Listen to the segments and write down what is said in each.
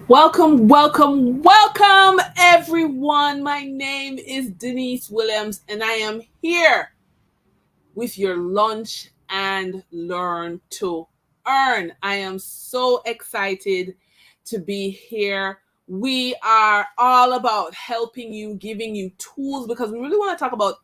Welcome, welcome, welcome, everyone. My name is Dennise Williams, and I am here with your lunch and learn to earn. I am so excited to be here. We are all about helping you, giving you tools because we really want to talk about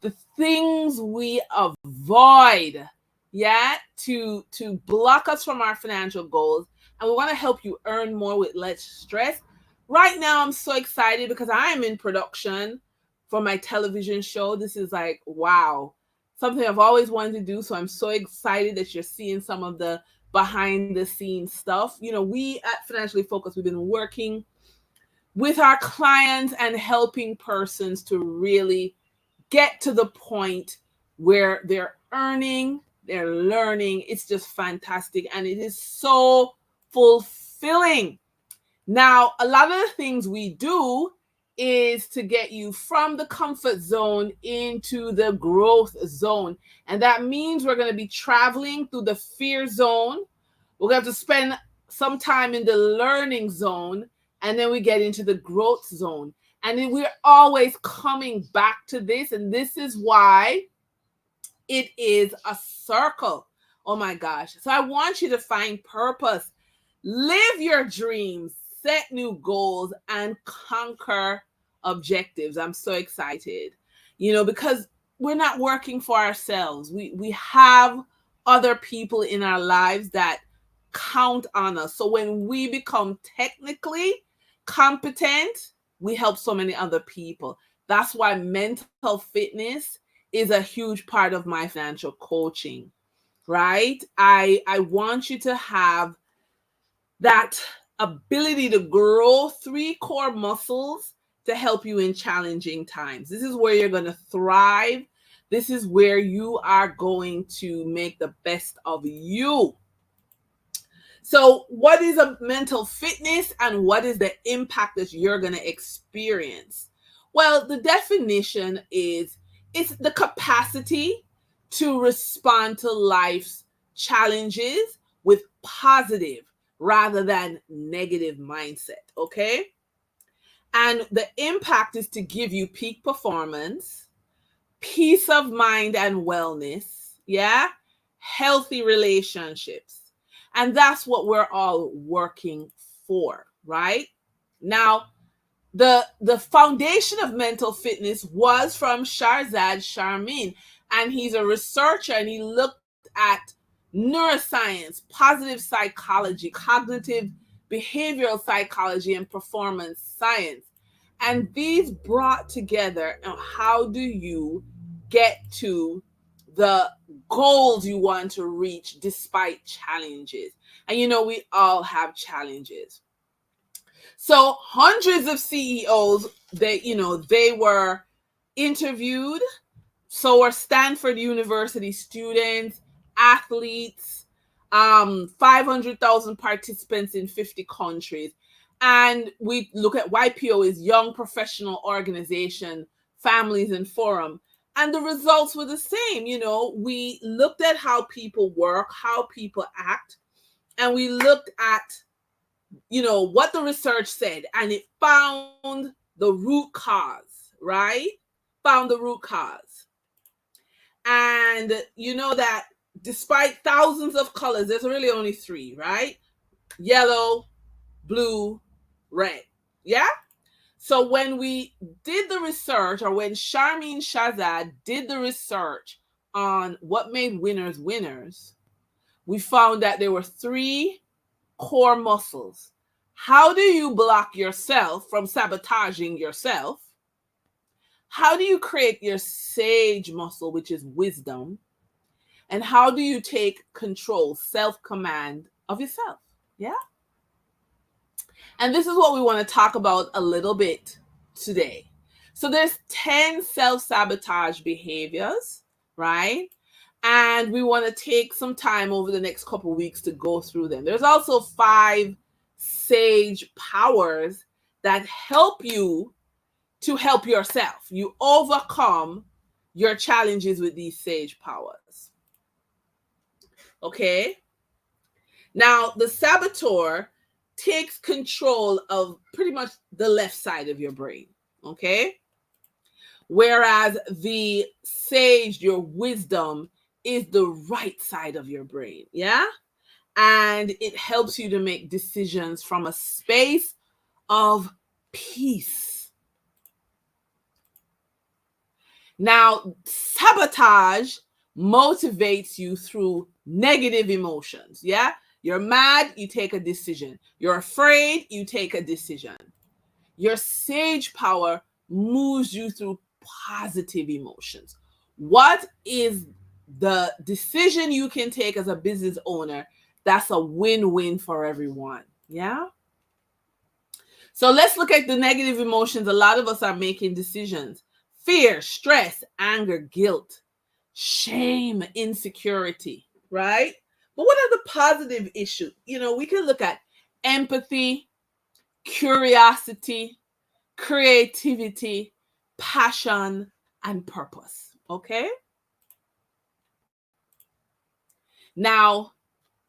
the things we avoid, yeah, to block us from our financial goals, and we want to help you earn more with less stress. Right now I'm so excited because I am in production for my television show. This is like, wow, something I've always wanted to do, so I'm so excited that you're seeing some of the behind the scenes stuff. We at Financially Focused, we've been working with our clients and helping persons to really get to the point where they're earning, they're learning. It's just fantastic and it is so fulfilling. Now, a lot of the things we do is to get you from the comfort zone into the growth zone. And that means we're going to be traveling through the fear zone. We're going to have to spend some time in the learning zone, and then we get into the growth zone. And then we're always coming back to this. And this is why it is a circle. Oh my gosh. So I want you to find purpose, live your dreams, set new goals, and conquer objectives. I'm so excited, because we're not working for ourselves. We have other people in our lives that count on us. So when we become technically competent, we help so many other people. That's why mental fitness is a huge part of my financial coaching, right? I want you to have that ability to grow 3 core muscles to help you in challenging times. This is where you're going to thrive. This is where you are going to make the best of you. So what is a mental fitness and what is the impact that you're going to experience? Well, the definition is it's the capacity to respond to life's challenges with positive rather than negative mindset, okay? And the impact is to give you peak performance, peace of mind and wellness, yeah? Healthy relationships. And that's what we're all working for, right? Now, the foundation of mental fitness was from Sharzad Sharmin, and he's a researcher, and he looked at neuroscience, positive psychology, cognitive behavioral psychology, and performance science. And these brought together how do you get to the goals you want to reach despite challenges. And we all have challenges. So hundreds of CEOs, they were interviewed. So were Stanford University students, athletes, 500,000 participants in 50 countries. And we look at YPO is Young Professional Organization, Families and Forum. And the results were the same. We looked at how people work, how people act, and we looked at, what the research said, and it found the root cause, right? Found the root cause. And that despite thousands of colors, there's really only 3, right? Yellow, blue, red. Yeah? So when we did the research, or when Sharmin Shazad did the research on what made winners winners, we found that there were 3 core muscles. How do you block yourself from sabotaging yourself? How do you create your sage muscle, which is wisdom? And how do you take control, self-command of yourself? Yeah? And this is what we want to talk about a little bit today. So there's 10 self-sabotage behaviors, right? And we want to take some time over the next couple of weeks to go through them. There's also 5 sage powers that help you to help yourself. You overcome your challenges with these sage powers. Okay? Now, the saboteur takes control of pretty much the left side of your brain, okay? Whereas the sage, your wisdom, is the right side of your brain, yeah? And it helps you to make decisions from a space of peace. Now, sabotage motivates you through negative emotions, yeah? You're mad, you take a decision. You're afraid, you take a decision. Your sage power moves you through positive emotions. What is the decision you can take as a business owner that's a win-win for everyone? Yeah? So let's look at the negative emotions. A lot of us are making decisions. Fear, stress, anger, guilt, shame, insecurity, right? But what are the positive issues? We can look at empathy, curiosity, creativity, passion, and purpose. Okay? Now,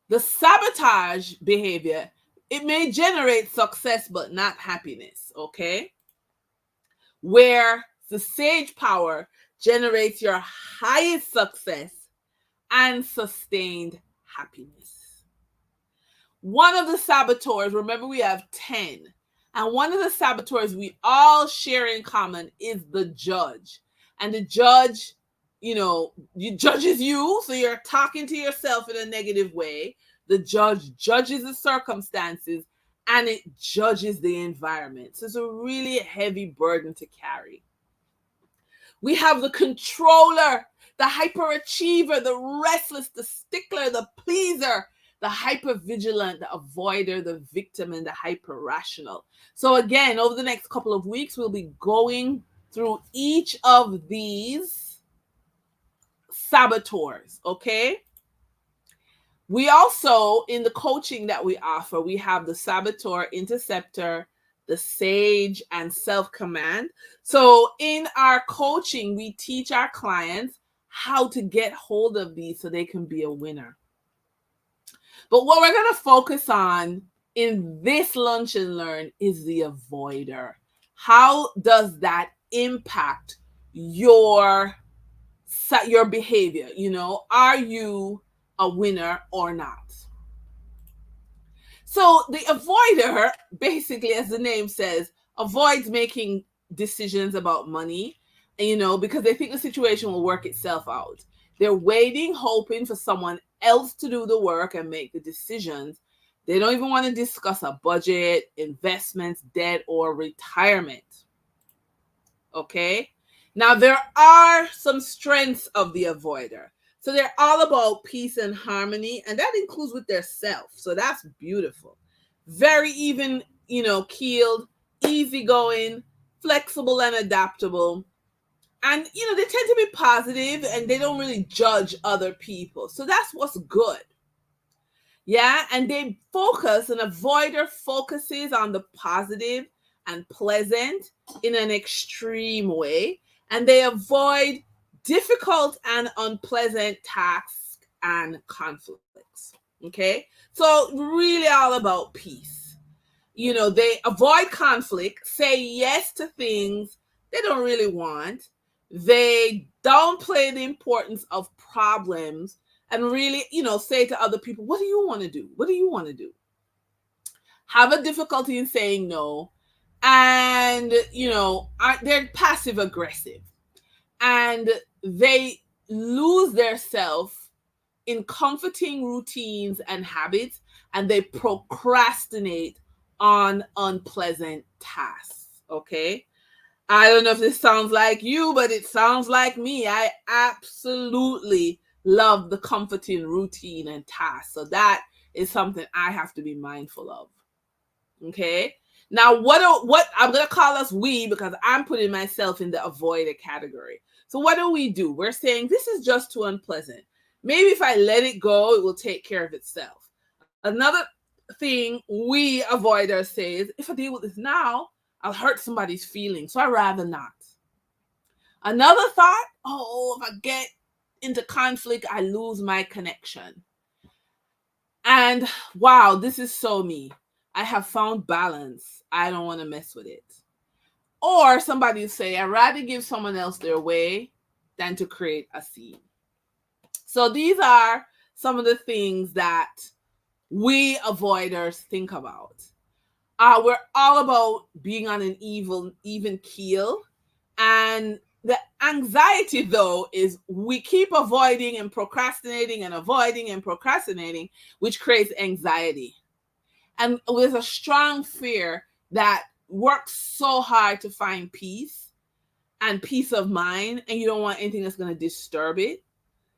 the sabotage behavior, it may generate success but not happiness. Okay? Where the sage power generates your highest success and sustained happiness. One of the saboteurs, remember we have 10, and one of the saboteurs we all share in common is the judge. And the judge, you judges you, so you're talking to yourself in a negative way. The judge judges the circumstances, and it judges the environment. So it's a really heavy burden to carry. We have the controller, the hyperachiever, the restless, the stickler, the pleaser, the hypervigilant, the avoider, the victim, and the hyper-rational. So again, over the next couple of weeks, we'll be going through each of these saboteurs, okay? We also, in the coaching that we offer, we have the saboteur, interceptor, the sage, and self-command. So in our coaching, we teach our clients how to get hold of these so they can be a winner. But what we're going to focus on in this Lunch and Learn is the avoider. How does that impact your behavior? Are you a winner or not? So the avoider, basically, as the name says, avoids making decisions about money, because they think the situation will work itself out. They're waiting, hoping for someone else to do the work and make the decisions. They don't even want to discuss a budget, investments, debt, or retirement. Okay? Now, there are some strengths of the avoider. So they're all about peace and harmony, and that includes with their self. So that's beautiful. Very even, keeled, easygoing, flexible, and adaptable. And, they tend to be positive and they don't really judge other people. So that's what's good. Yeah. And they focus, an avoider focuses on the positive and pleasant in an extreme way. And they avoid difficult and unpleasant tasks and conflicts. Okay. So really all about peace. They avoid conflict, say yes to things they don't really want. They downplay the importance of problems and really, say to other people, what do you want to do? What do you want to do? Have a difficulty in saying no. And, they're passive aggressive. And they lose their self in comforting routines and habits, and they procrastinate on unpleasant tasks. Okay. I don't know if this sounds like you, but it sounds like me. I absolutely love the comforting routine and tasks. So that is something I have to be mindful of. Okay. Now, what I'm going to call us we, because I'm putting myself in the avoider category. So what do? We're saying this is just too unpleasant. Maybe if I let it go, it will take care of itself. Another thing we avoiders say is, if I deal with this now, I'll hurt somebody's feelings, so I'd rather not. Another thought, if I get into conflict, I lose my connection. And wow, this is so me. I have found balance. I don't want to mess with it. Or somebody say, I'd rather give someone else their way than to create a scene. So these are some of the things that we avoiders think about. We're all about being on an even keel. And the anxiety, though, is we keep avoiding and procrastinating and avoiding and procrastinating, which creates anxiety. And there's a strong fear that works so hard to find peace and peace of mind, and you don't want anything that's going to disturb it.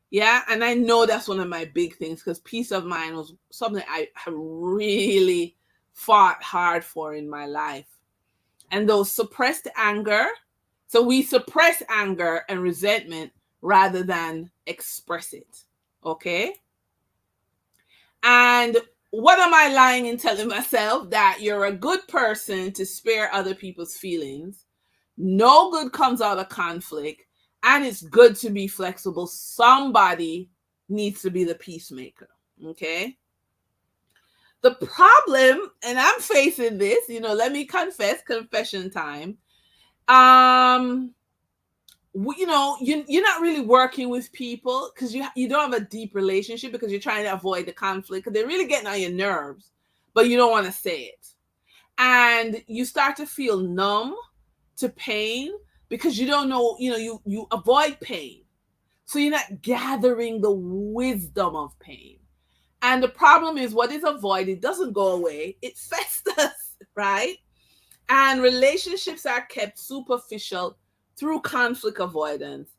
Yeah. And I know that's one of my big things, because peace of mind was something I have really fought hard for in my life. And those suppressed anger. So we suppress anger and resentment rather than express it. Okay. And what am I lying in telling myself? That you're a good person to spare other people's feelings. No good comes out of conflict. And it's good to be flexible. Somebody needs to be the peacemaker. Okay. The problem, and I'm facing this, let me confess, confession time. You're not really working with people because you don't have a deep relationship, because you're trying to avoid the conflict, because they're really getting on your nerves, but you don't want to say it. And you start to feel numb to pain because you don't know, you avoid pain. So you're not gathering the wisdom of pain. And the problem is, what is avoided doesn't go away. It festers, right? And relationships are kept superficial through conflict avoidance.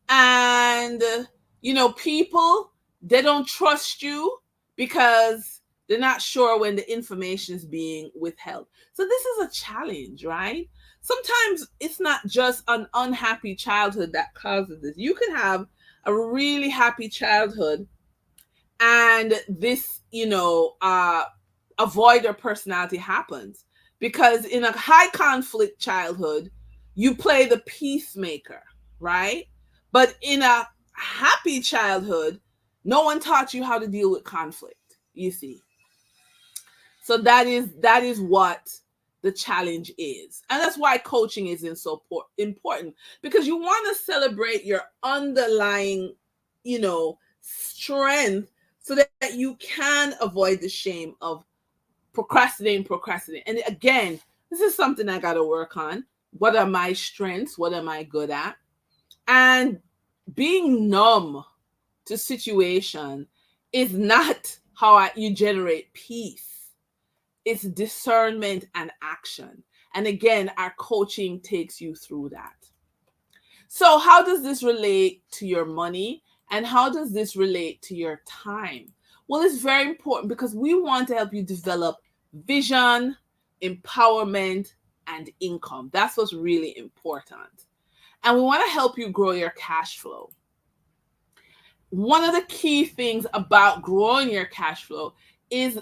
And, people, they don't trust you because they're not sure when the information is being withheld. So this is a challenge, right? Sometimes it's not just an unhappy childhood that causes this. You can have a really happy childhood, and this, avoider personality happens. Because in a high conflict childhood, you play the peacemaker, right? But in a happy childhood, no one taught you how to deal with conflict, you see. So that is what the challenge is. And that's why coaching is so important, because you want to celebrate your underlying, strength, so that you can avoid the shame of procrastinating. And again, this is something I got to work on. What are my strengths? What am I good at? And being numb to situation is not how you generate peace. It's discernment and action. And again, our coaching takes you through that. So how does this relate to your money? And how does this relate to your time? Well, it's very important, because we want to help you develop vision, empowerment, and income. That's what's really important. And we want to help you grow your cash flow. One of the key things about growing your cash flow is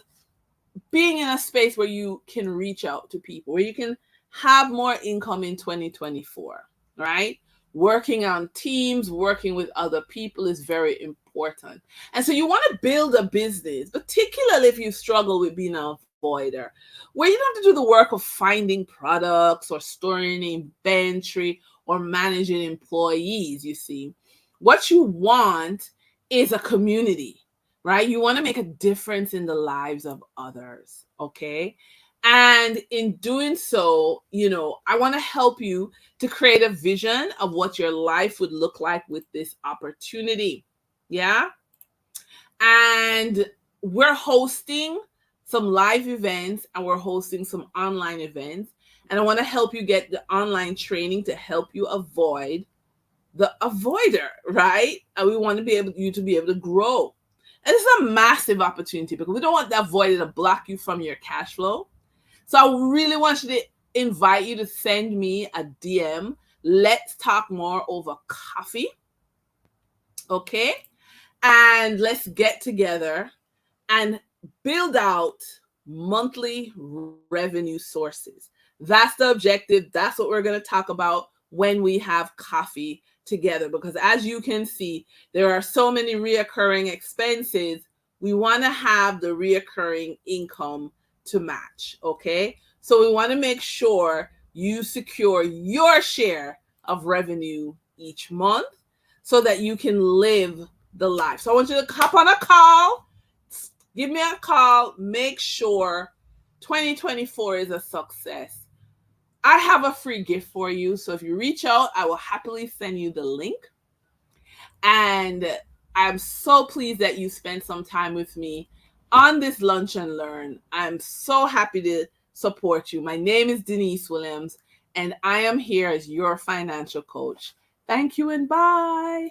being in a space where you can reach out to people, where you can have more income in 2024, right? Working on teams, working with other people is very important. And so you want to build a business, particularly if you struggle with being an avoider, where you don't have to do the work of finding products or storing inventory or managing employees, you see. What you want is a community, right? You want to make a difference in the lives of others, okay? And in doing so, I want to help you to create a vision of what your life would look like with this opportunity. Yeah. And we're hosting some live events, and we're hosting some online events. And I want to help you get the online training to help you avoid the avoider, right? And we want you to be able to grow. And it's a massive opportunity, because we don't want the avoider to block you from your cash flow. So I really want you to invite you to send me a DM. Let's talk more over coffee. Okay? And let's get together and build out monthly revenue sources. That's the objective. That's what we're going to talk about when we have coffee together. Because as you can see, there are so many reoccurring expenses. We want to have the reoccurring income to match. Okay. So we want to make sure you secure your share of revenue each month so that you can live the life. So I want you to hop on a call, give me a call, make sure 2024 is a success. I have a free gift for you. So if you reach out, I will happily send you the link. And I'm so pleased that you spent some time with me on this Lunch and Learn. I'm so happy to support you. My name is Dennise Williams, and I am here as your financial coach. Thank you and bye.